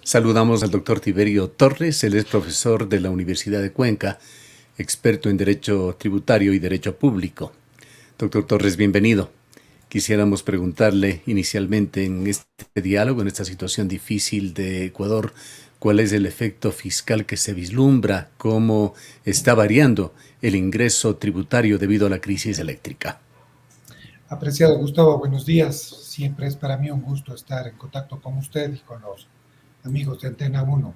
Saludamos al doctor Tiberio Torres, él es profesor de la Universidad de Cuenca, experto en Derecho Tributario y Derecho Público. Doctor Torres, bienvenido. Quisiéramos preguntarle inicialmente en este diálogo, en esta situación difícil de Ecuador, cuál es el efecto fiscal que se vislumbra, cómo está variando el ingreso tributario debido a la crisis eléctrica. Apreciado Gustavo, buenos días. Siempre es para mí un gusto estar en contacto con usted y con los amigos de Antena 1.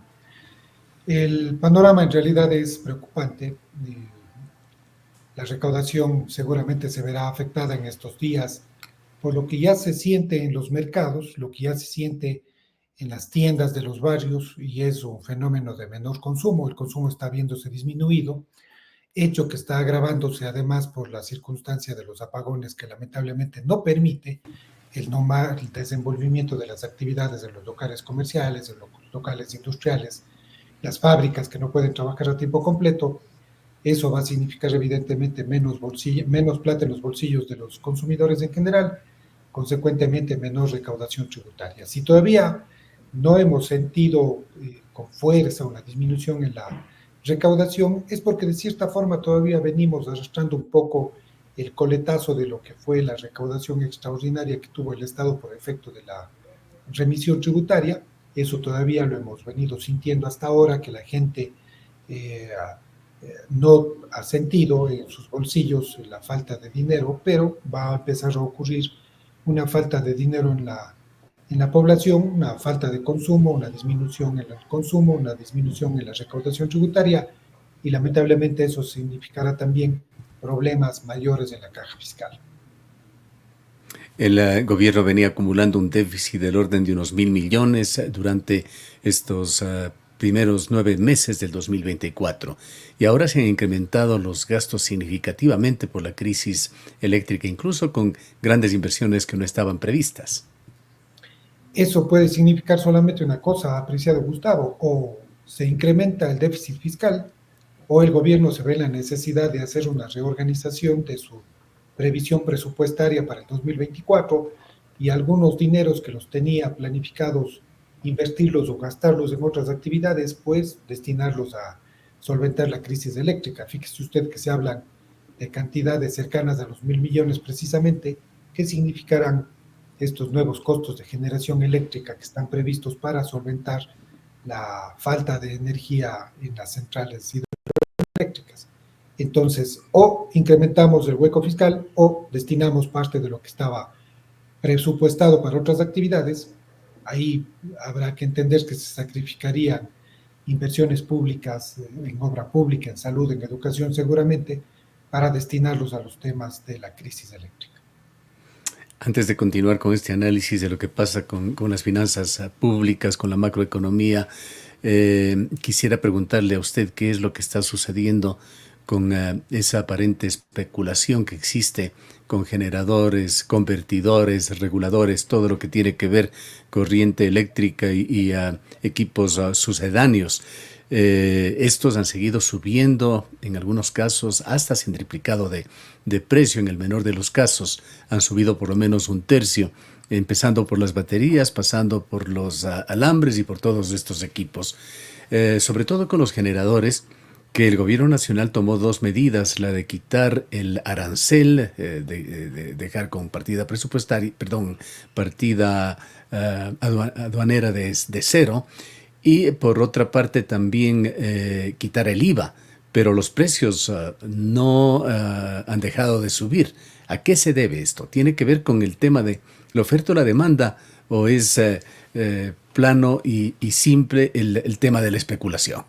El panorama en realidad es preocupante. La recaudación seguramente se verá afectada en estos días por lo que ya se siente en los mercados, lo que ya se siente en las tiendas de los barrios, y es un fenómeno de menor consumo. El consumo está viéndose disminuido, hecho que está agravándose además por la circunstancia de los apagones que lamentablemente no permite el normal desenvolvimiento de las actividades en los locales comerciales, en los locales industriales, las fábricas que no pueden trabajar a tiempo completo. Eso va a significar evidentemente menos plata en los bolsillos de los consumidores en general, consecuentemente menor recaudación tributaria. Si todavía no hemos sentido con fuerza una disminución en la recaudación, es porque de cierta forma todavía venimos arrastrando un poco el coletazo de lo que fue la recaudación extraordinaria que tuvo el Estado por efecto de la remisión tributaria. Eso todavía lo hemos venido sintiendo hasta ahora, que la gente no ha sentido en sus bolsillos la falta de dinero, pero va a empezar a ocurrir una falta de dinero en la población, una falta de consumo, una disminución en el consumo, una disminución en la recaudación tributaria, y lamentablemente eso significará también problemas mayores en la caja fiscal. El gobierno venía acumulando un déficit del orden de unos 1.000 millones durante estos primeros 9 meses del 2024, y ahora se han incrementado los gastos significativamente por la crisis eléctrica, incluso con grandes inversiones que no estaban previstas. Eso puede significar solamente una cosa, apreciado Gustavo: o se incrementa el déficit fiscal, o el gobierno se ve la necesidad de hacer una reorganización de su previsión presupuestaria para el 2024, y algunos dineros que los tenía planificados invertirlos o gastarlos en otras actividades, pues destinarlos a solventar la crisis eléctrica. Fíjese usted que se hablan de cantidades cercanas a los 1.000 millones precisamente, que significarán estos nuevos costos de generación eléctrica que están previstos para solventar la falta de energía en las centrales hidroeléctricas. Entonces, o incrementamos el hueco fiscal o destinamos parte de lo que estaba presupuestado para otras actividades. Ahí habrá que entender que se sacrificarían inversiones públicas en obra pública, en salud, en educación seguramente, para destinarlos a los temas de la crisis eléctrica. Antes de continuar con este análisis de lo que pasa con las finanzas públicas, con la macroeconomía, quisiera preguntarle a usted qué es lo que está sucediendo con esa aparente especulación que existe con generadores, convertidores, reguladores, todo lo que tiene que ver corriente eléctrica y equipos sucedáneos. Estos han seguido subiendo, en algunos casos hasta se han triplicado de precio, en el menor de los casos han subido por lo menos un tercio, empezando por las baterías, pasando por los alambres y por todos estos equipos. Sobre todo con los generadores, que el gobierno nacional tomó dos medidas: la de quitar el arancel, de dejar con partida presupuestaria, perdón, partida aduanera de cero, y por otra parte también quitar el IVA, pero los precios no han dejado de subir. ¿A qué se debe esto? ¿Tiene que ver con el tema de la oferta o la demanda, o es plano y simple el tema de la especulación?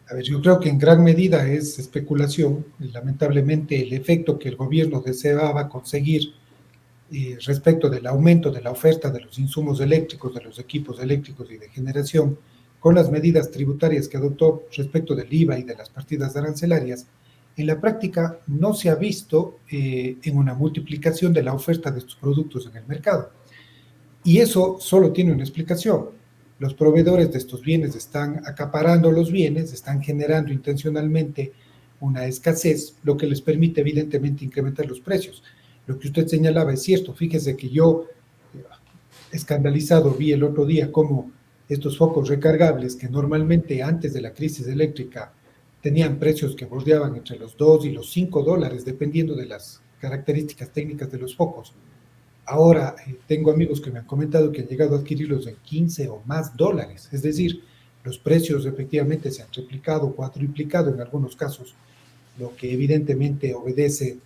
A ver, yo creo que en gran medida es especulación. Lamentablemente, el efecto que el gobierno deseaba conseguir respecto del aumento de la oferta de los insumos eléctricos, de los equipos eléctricos y de generación, con las medidas tributarias que adoptó respecto del IVA y de las partidas arancelarias, en la práctica no se ha visto en una multiplicación de la oferta de estos productos en el mercado. Y eso solo tiene una explicación: los proveedores de estos bienes están acaparando los bienes, están generando intencionalmente una escasez, lo que les permite evidentemente incrementar los precios. Lo que usted señalaba es cierto. Fíjese que yo, escandalizado, vi el otro día cómo estos focos recargables que normalmente antes de la crisis eléctrica tenían precios que bordeaban entre los 2 y los 5 dólares, dependiendo de las características técnicas de los focos. Ahora tengo amigos que me han comentado que han llegado a adquirirlos en 15 o más dólares, es decir, los precios efectivamente se han triplicado, cuatriplicado en algunos casos, lo que evidentemente obedece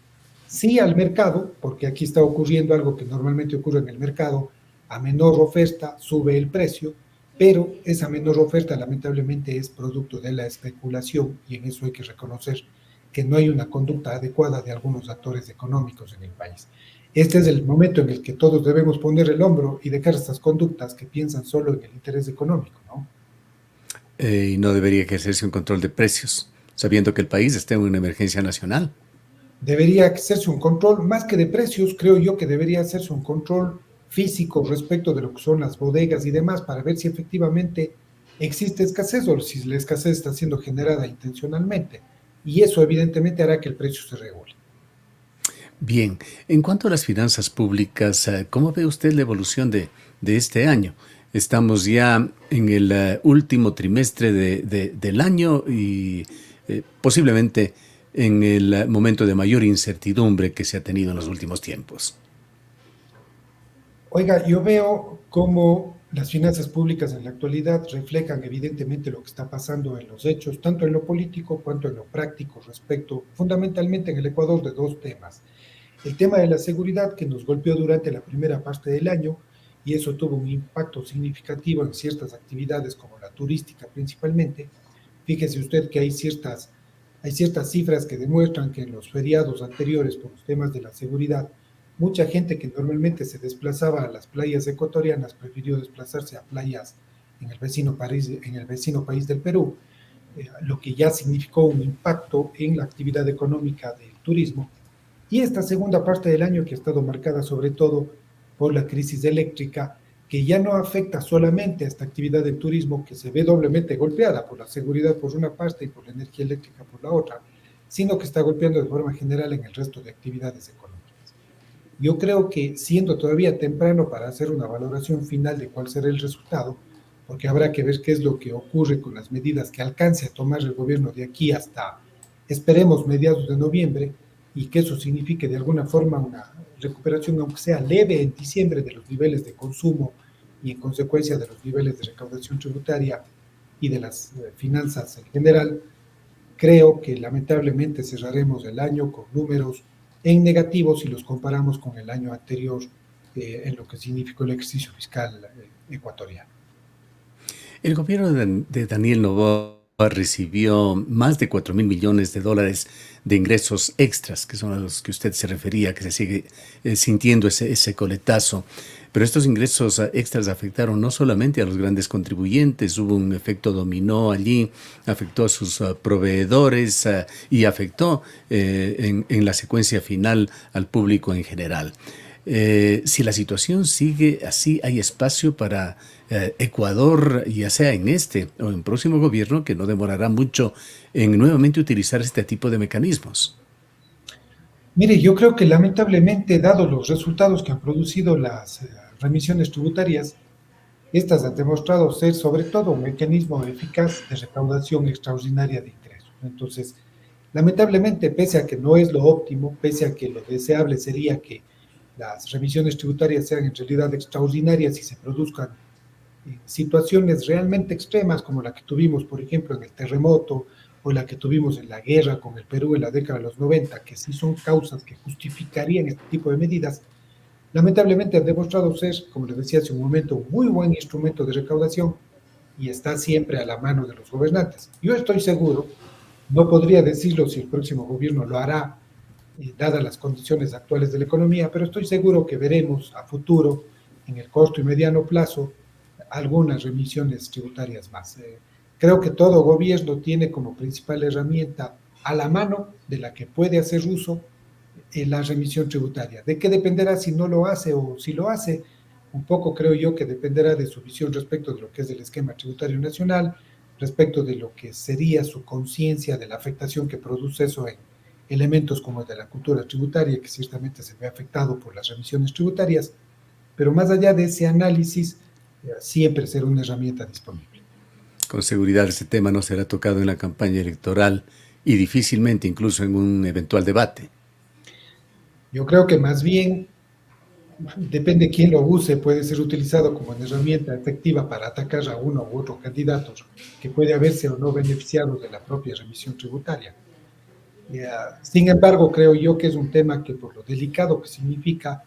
sí al mercado, porque aquí está ocurriendo algo que normalmente ocurre en el mercado, a menor oferta sube el precio, pero esa menor oferta lamentablemente es producto de la especulación y en eso hay que reconocer que no hay una conducta adecuada de algunos actores económicos en el país. Este es el momento en el que todos debemos poner el hombro y dejar estas conductas que piensan solo en el interés económico, ¿no? Y no debería ejercerse un control de precios, sabiendo que el país está en una emergencia nacional. Debería hacerse un control, más que de precios, creo yo que debería hacerse un control físico respecto de lo que son las bodegas y demás, para ver si efectivamente existe escasez o si la escasez está siendo generada intencionalmente. Y eso evidentemente hará que el precio se regule. Bien, en cuanto a las finanzas públicas, ¿cómo ve usted la evolución de este año? Estamos ya en el último trimestre del año y posiblemente en el momento de mayor incertidumbre que se ha tenido en los últimos tiempos. Oiga, yo veo cómo las finanzas públicas en la actualidad reflejan evidentemente lo que está pasando en los hechos, tanto en lo político cuanto en lo práctico, respecto fundamentalmente en el Ecuador de dos temas. El tema de la seguridad que nos golpeó durante la primera parte del año y eso tuvo un impacto significativo en ciertas actividades como la turística principalmente. Fíjese usted que hay ciertas cifras que demuestran que en los feriados anteriores por los temas de la seguridad, mucha gente que normalmente se desplazaba a las playas ecuatorianas prefirió desplazarse a playas en el vecino país del Perú, lo que ya significó un impacto en la actividad económica del turismo. Y esta segunda parte del año que ha estado marcada sobre todo por la crisis eléctrica, que ya no afecta solamente a esta actividad del turismo, que se ve doblemente golpeada por la seguridad por una parte y por la energía eléctrica por la otra, sino que está golpeando de forma general en el resto de actividades económicas. Yo creo que siendo todavía temprano para hacer una valoración final de cuál será el resultado, porque habrá que ver qué es lo que ocurre con las medidas que alcance a tomar el gobierno de aquí hasta, esperemos, mediados de noviembre, y que eso signifique de alguna forma una recuperación, aunque sea leve, en diciembre de los niveles de consumo y en consecuencia de los niveles de recaudación tributaria y de las finanzas en general. Creo que lamentablemente cerraremos el año con números en negativo si los comparamos con el año anterior en lo que significó el ejercicio fiscal ecuatoriano. El gobierno de Daniel Noboa recibió más de 4.000 millones de dólares de ingresos extras, que son a los que usted se refería, que se sigue sintiendo ese coletazo. Pero estos ingresos extras afectaron no solamente a los grandes contribuyentes, hubo un efecto dominó allí, afectó a sus proveedores y afectó en la secuencia final al público en general. Si la situación sigue así, hay espacio para Ecuador, ya sea en este o en próximo gobierno, que no demorará mucho en nuevamente utilizar este tipo de mecanismos. Mire, yo creo que lamentablemente, dado los resultados que han producido las remisiones tributarias, estas han demostrado ser sobre todo un mecanismo eficaz de recaudación extraordinaria de ingresos. Entonces, lamentablemente, pese a que no es lo óptimo, pese a que lo deseable sería que las remisiones tributarias sean en realidad extraordinarias y se produzcan situaciones realmente extremas como la que tuvimos, por ejemplo, en el terremoto o la que tuvimos en la guerra con el Perú en la década de los 90, que sí son causas que justificarían este tipo de medidas, lamentablemente han demostrado ser, como les decía hace un momento, un muy buen instrumento de recaudación y está siempre a la mano de los gobernantes. Yo estoy seguro, no podría decirlo si el próximo gobierno lo hará, dadas las condiciones actuales de la economía, pero estoy seguro que veremos a futuro, en el corto y mediano plazo, algunas remisiones tributarias más. Creo que todo gobierno tiene como principal herramienta a la mano de la que puede hacer uso la remisión tributaria. ¿De qué dependerá si no lo hace o si lo hace? Un poco creo yo que dependerá de su visión respecto de lo que es el esquema tributario nacional, respecto de lo que sería su conciencia de la afectación que produce eso en elementos como el de la cultura tributaria, que ciertamente se ve afectado por las remisiones tributarias, pero más allá de ese análisis, siempre ser una herramienta disponible. Con seguridad ese tema no será tocado en la campaña electoral y difícilmente incluso en un eventual debate. Yo creo que más bien depende quién lo use, puede ser utilizado como una herramienta efectiva para atacar a uno u otro candidato que puede haberse o no beneficiado de la propia remisión tributaria. Sin embargo, creo yo que es un tema que por lo delicado que significa,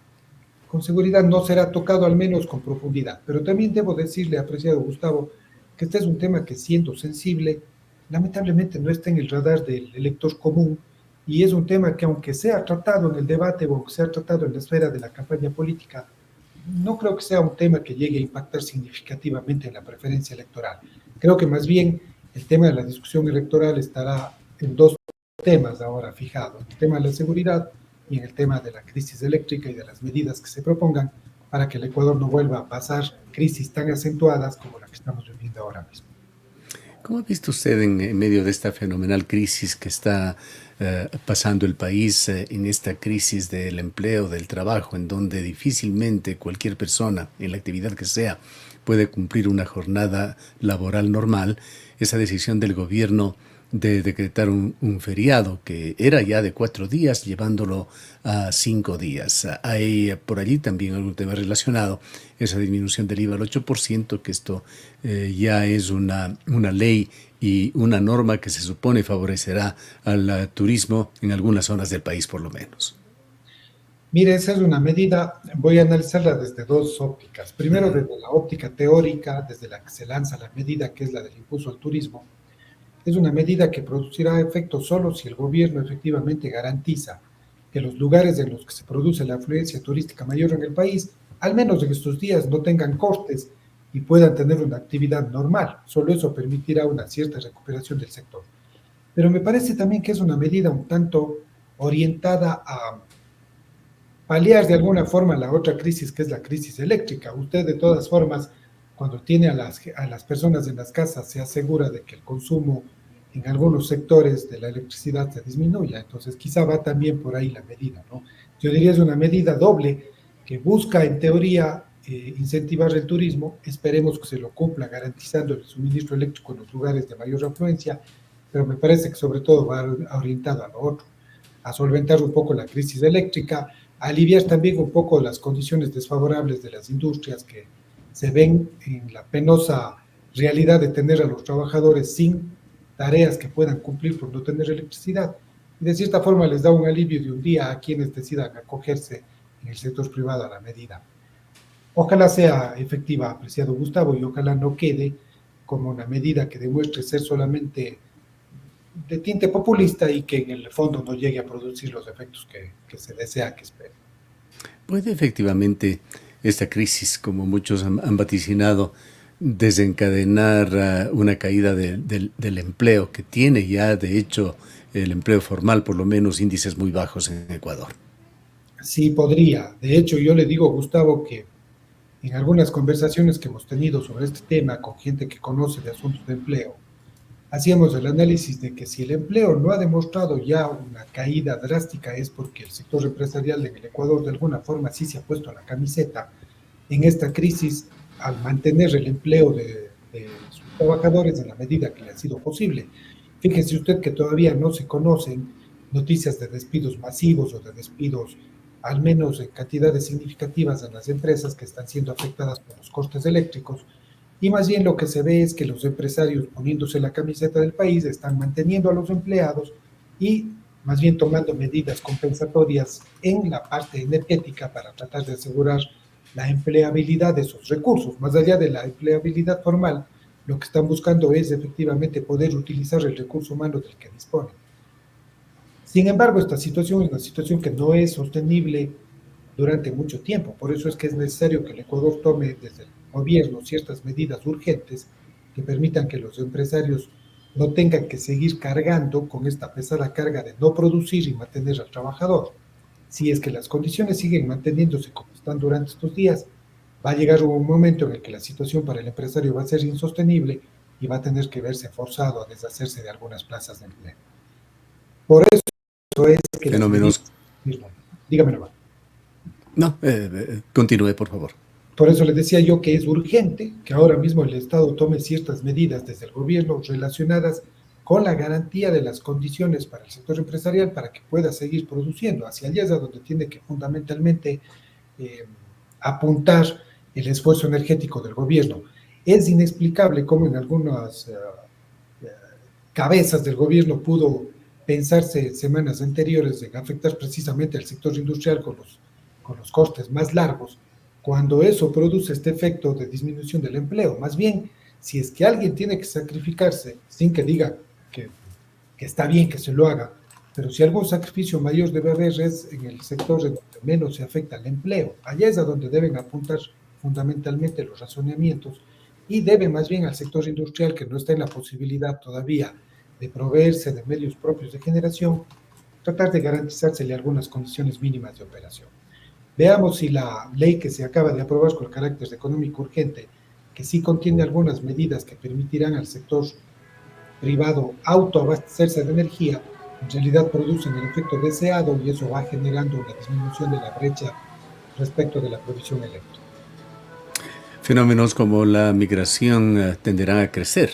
con seguridad no será tocado al menos con profundidad. Pero también debo decirle, apreciado Gustavo, que este es un tema que siendo sensible, lamentablemente no está en el radar del elector común y es un tema que aunque sea tratado en el debate o aunque sea tratado en la esfera de la campaña política, no creo que sea un tema que llegue a impactar significativamente en la preferencia electoral. Creo que más bien el tema de la discusión electoral estará en dos temas ahora fijados, el tema de la seguridad y en el tema de la crisis eléctrica y de las medidas que se propongan para que el Ecuador no vuelva a pasar crisis tan acentuadas como la que estamos viviendo ahora mismo. ¿Cómo ha visto usted en medio de esta fenomenal crisis que está pasando el país, en esta crisis del empleo, del trabajo, en donde difícilmente cualquier persona, en la actividad que sea, puede cumplir una jornada laboral normal, esa decisión del gobierno de decretar un feriado que era ya de 4 días, llevándolo a 5 días? Hay por allí también algún tema relacionado, esa disminución del IVA al 8%, que esto ya es una ley y una norma que se supone favorecerá al turismo en algunas zonas del país por lo menos. Mire, esa es una medida, voy a analizarla desde dos ópticas. Primero, desde la óptica teórica, desde la que se lanza la medida, que es la del impulso al turismo. Es una medida que producirá efecto solo si el gobierno efectivamente garantiza que los lugares en los que se produce la afluencia turística mayor en el país, al menos en estos días, no tengan cortes y puedan tener una actividad normal. Solo eso permitirá una cierta recuperación del sector. Pero me parece también que es una medida un tanto orientada a paliar de alguna forma la otra crisis que es la crisis eléctrica. Usted de todas formas, cuando tiene a las personas en las casas, se asegura de que el consumo en algunos sectores de la electricidad se disminuya. Entonces quizá va también por ahí la medida, ¿no? Yo diría es una medida doble que busca en teoría incentivar el turismo, esperemos que se lo cumpla garantizando el suministro eléctrico en los lugares de mayor afluencia, pero me parece que sobre todo va orientado a lo otro, a solventar un poco la crisis eléctrica, aliviar también un poco las condiciones desfavorables de las industrias que se ven en la penosa realidad de tener a los trabajadores sin tareas que puedan cumplir por no tener electricidad. Y de cierta forma les da un alivio de un día a quienes decidan acogerse en el sector privado a la medida. Ojalá sea efectiva, apreciado Gustavo, y ojalá no quede como una medida que demuestre ser solamente de tinte populista y que en el fondo no llegue a producir los efectos que se desea que espere. ¿Puede efectivamente esta crisis, como muchos han vaticinado, desencadenar una caída del empleo que tiene ya, de hecho, el empleo formal, por lo menos índices muy bajos en Ecuador? Sí, podría. De hecho, yo le digo, Gustavo, que en algunas conversaciones que hemos tenido sobre este tema con gente que conoce de asuntos de empleo, hacíamos el análisis de que si el empleo no ha demostrado ya una caída drástica es porque el sector empresarial en el Ecuador de alguna forma sí se ha puesto la camiseta en esta crisis al mantener el empleo de sus trabajadores en la medida que le ha sido posible. Fíjese usted que todavía no se conocen noticias de despidos masivos o de despidos al menos en cantidades significativas en las empresas que están siendo afectadas por los costes eléctricos, y más bien lo que se ve es que los empresarios poniéndose la camiseta del país están manteniendo a los empleados y más bien tomando medidas compensatorias en la parte energética para tratar de asegurar la empleabilidad de esos recursos. Más allá de la empleabilidad formal, lo que están buscando es efectivamente poder utilizar el recurso humano del que disponen. Sin embargo, esta situación es una situación que no es sostenible durante mucho tiempo. Por eso es que es necesario que el Ecuador tome desde el gobierno ciertas medidas urgentes que permitan que los empresarios no tengan que seguir cargando con esta pesada carga de no producir y mantener al trabajador. Si es que las condiciones siguen manteniéndose como están durante estos días, va a llegar un momento en el que la situación para el empresario va a ser insostenible y va a tener que verse forzado a deshacerse de algunas plazas de empleo. Por eso es que las medidas... Fenómenos. Dígame nomás. No, continúe, por favor. Por eso le decía yo que es urgente que ahora mismo el Estado tome ciertas medidas desde el gobierno relacionadas con la garantía de las condiciones para el sector empresarial para que pueda seguir produciendo. Hacia allá es a donde tiene que fundamentalmente eh, apuntar el esfuerzo energético del gobierno. Es inexplicable cómo en algunas cabezas del gobierno pudo pensarse semanas anteriores en afectar precisamente al sector industrial con los costes más largos, cuando eso produce este efecto de disminución del empleo. Más bien, si es que alguien tiene que sacrificarse, sin que diga que, que está bien que se lo haga, pero si algún sacrificio mayor debe haber es en el sector en donde menos se afecta al empleo. Allá es a donde deben apuntar fundamentalmente los razonamientos y debe más bien al sector industrial que no está en la posibilidad todavía de proveerse de medios propios de generación, tratar de garantizársele algunas condiciones mínimas de operación. Veamos si la ley que se acaba de aprobar con carácter económico urgente, que sí contiene algunas medidas que permitirán al sector privado autoabastecerse de energía, en realidad producen el efecto deseado y eso va generando una disminución de la brecha respecto de la provisión eléctrica. Fenómenos como la migración tenderán a crecer.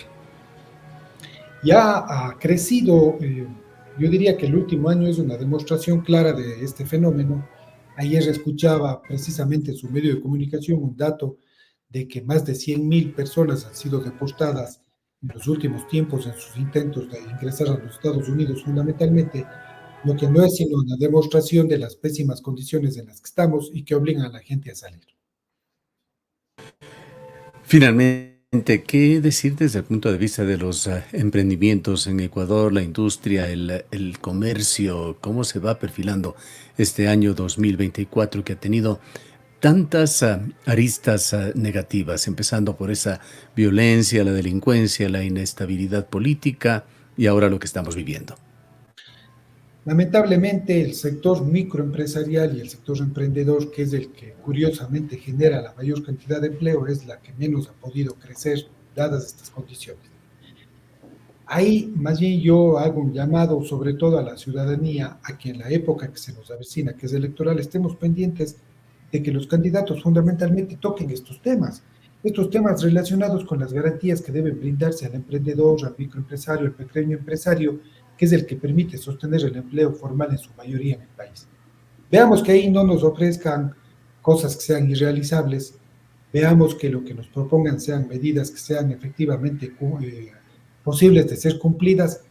Ya ha crecido, yo diría que el último año es una demostración clara de este fenómeno. Ayer escuchaba precisamente en su medio de comunicación un dato de que más de 100.000 personas han sido deportadas en los últimos tiempos en sus intentos de ingresar a los Estados Unidos fundamentalmente, lo que no es sino una demostración de las pésimas condiciones en las que estamos y que obligan a la gente a salir. Finalmente, ¿qué decir desde el punto de vista de los emprendimientos en Ecuador, la industria, el comercio? ¿Cómo se va perfilando este año 2024 que ha tenido tantas aristas negativas, empezando por esa violencia, la delincuencia, la inestabilidad política y ahora lo que estamos viviendo? Lamentablemente, el sector microempresarial y el sector emprendedor, que es el que curiosamente genera la mayor cantidad de empleo, es la que menos ha podido crecer dadas estas condiciones. Ahí más bien yo hago un llamado sobre todo a la ciudadanía a que en la época que se nos avecina, que es electoral, estemos pendientes de que los candidatos fundamentalmente toquen estos temas relacionados con las garantías que deben brindarse al emprendedor, al microempresario, al pequeño empresario, que es el que permite sostener el empleo formal en su mayoría en el país. Veamos que ahí no nos ofrezcan cosas que sean irrealizables, veamos que lo que nos propongan sean medidas que sean efectivamente posibles de ser cumplidas,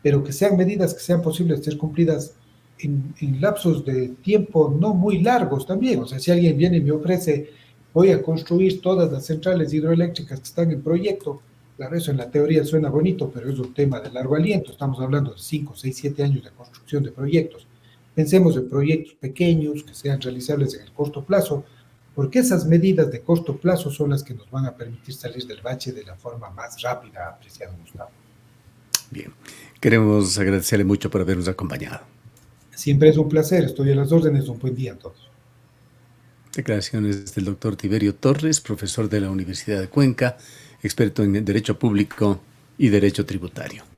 pero que sean medidas que sean posibles de ser cumplidas en lapsos de tiempo no muy largos también. O sea, si alguien viene y me ofrece, voy a construir todas las centrales hidroeléctricas que están en proyecto, claro, eso en la teoría suena bonito, pero es un tema de largo aliento. Estamos hablando de 5, 6, 7 años de construcción de proyectos. Pensemos en proyectos pequeños que sean realizables en el corto plazo, porque esas medidas de corto plazo son las que nos van a permitir salir del bache de la forma más rápida, apreciado Gustavo. Bien, queremos agradecerle mucho por habernos acompañado. Siempre es un placer, estoy a las órdenes, un buen día a todos. Declaraciones del doctor Tiberio Torres, profesor de la Universidad de Cuenca, experto en Derecho Público y Derecho Tributario.